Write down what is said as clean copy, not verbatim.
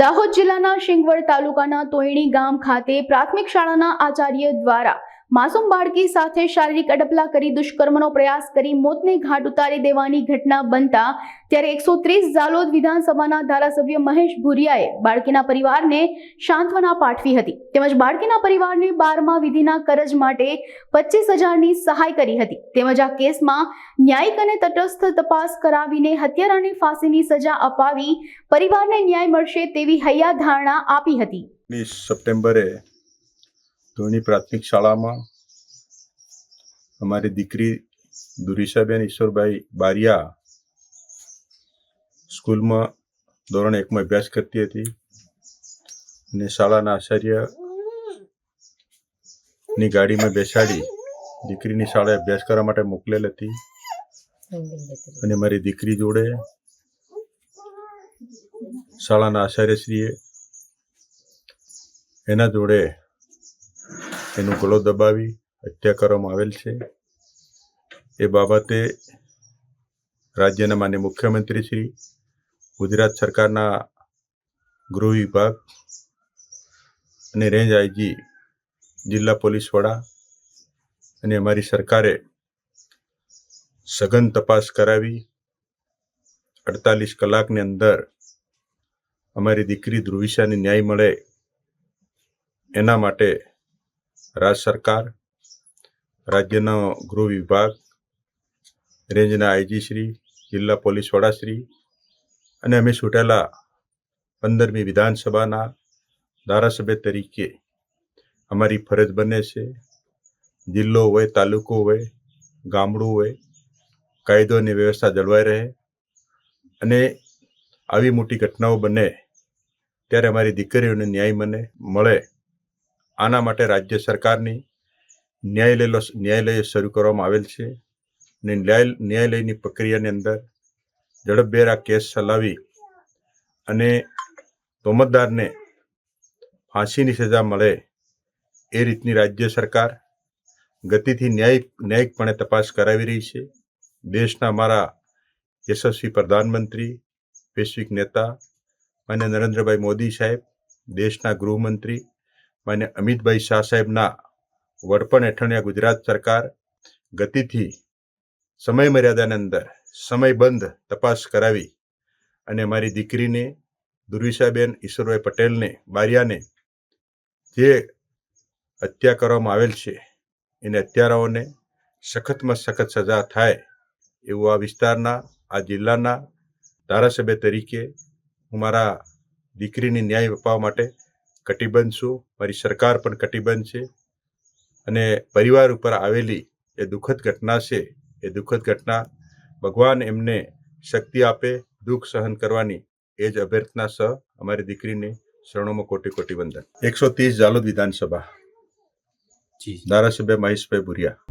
દાહોદ જિલ્લાના શિંગવડ તાલુકાના તોયણી ગામ ખાતે પ્રાથમિક શાળાના આચાર્ય દ્વારા માસૂમ બાળકી સાથે શારીરિક અડપલા કરી દુષ્કર્મનો પ્રયાસ કરી મોતને ઘાટ ઉતારી દેવાની ઘટના બનતા ત્યારે 130 ઝાલોદ વિધાનસભાના ધારાસભ્ય મહેશ ભુરિયાએ બાળકીના પરિવારને સાંત્વના પાઠવી હતી તેમજ બાળકીના પરિવારને 12મા વિધિના કરજ માટે 25,000ની સહાય કરી હતી તેમજ આ કેસમાં ન્યાયિક અને તટસ્થ તપાસ કરાવીને હત્યારાને ફાંસીની સજા અપાવી પરિવારને ન્યાય મળશે તેવી હૈયાધારણા આપી હતી। 20 સપ્ટેમ્બરે ધોની પ્રાથમિક શાળામાં અમારી દીકરી દુરીશાબેન ઈશ્વરભાઈ બારિયા સ્કૂલમાં ધોરણ 1માં અભ્યાસ કરતી હતી અને શાળાના આચાર્યની ગાડીમાં બેસાડી દીકરીની શાળાએ અભ્યાસ કરવા માટે મોકલેલ હતી અને મારી દીકરી જોડે શાળાના આચાર્યશ્રીએ એના જોડે એનું ગળો દબાવી હત્યા કરવામાં આવેલ છે। એ બાબતે રાજ્યના માન્ય મુખ્યમંત્રી શ્રી, ગુજરાત સરકારના ગૃહ વિભાગ અને રેન્જ આઈજી, જિલ્લા પોલીસ વડા અને અમારી સરકારે સઘન તપાસ કરાવી 48 કલાકની અંદર અમારી દીકરી ધ્રુવિશાને ન્યાય મળે એના માટે રાજ્ય સરકાર, રાજ્યનો ગૃહ વિભાગ, રેન્જના આઈજી શ્રી, જિલ્લા પોલીસ વડા શ્રી અને અમે ચૂંટાયેલા 15મી વિધાનસભાના ધારાસભ્ય તરીકે અમારી ફરજ બને છે। જિલ્લો હોય, તાલુકો હોય, ગામડું હોય, કાયદો અને વ્યવસ્થા જળવાઈ રહે અને આવી મોટી ઘટનાઓ બને ત્યારે અમારી દીકરીઓને ન્યાય મળે આના માટે રાજ્ય સરકારની ન્યાયાલય શરૂ કરવામાં આવેલ છે અને ન્યાયાલયની પ્રક્રિયાની અંદર ઝડપભેર આ કેસ ચલાવી અને તોમતદારને ફાંસીની સજા મળે એ રીતની રાજ્ય સરકાર ગતિથી ન્યાયિકપણે તપાસ કરાવી રહી છે। દેશના અમારા યશસ્વી પ્રધાનમંત્રી, વૈશ્વિક નેતા માન્ય નરેન્દ્રભાઈ મોદી સાહેબ, દેશના ગૃહમંત્રી માન્ય અમિતભાઈ શાહ સાહેબના વડપણ હેઠળની આ ગુજરાત સરકાર ગતિથી સમય મર્યાદાની અંદર સમયબંધ તપાસ કરાવી અને મારી દીકરીને દુર્વિશાબેન ઈશ્વરભાઈ પટેલને બારિયાને જે હત્યા કરવામાં આવેલ છે એને હત્યારાઓને સખતમાં સખત સજા થાય એવું આ વિસ્તારના, આ જિલ્લાના ધારાસભ્ય તરીકે હું મારા દીકરીને ન્યાય અપાવવા માટે કટિબદ્ધ છું। મારી સરકાર પણ કટિબદ્ધ છે અને પરિવાર ઉપર આવેલી એ દુઃખદ ઘટના છે એ દુઃખદ ઘટના ભગવાન એમને શક્તિ આપે દુઃખ સહન કરવાની એ જ અભ્યર્થના સહ અમારી દીકરીને શરણોમાં કોટી કોટી વંદન। 130 ઝાલોદ વિધાનસભા ધારાસભ્ય મહેશભાઈ ભુરિયા।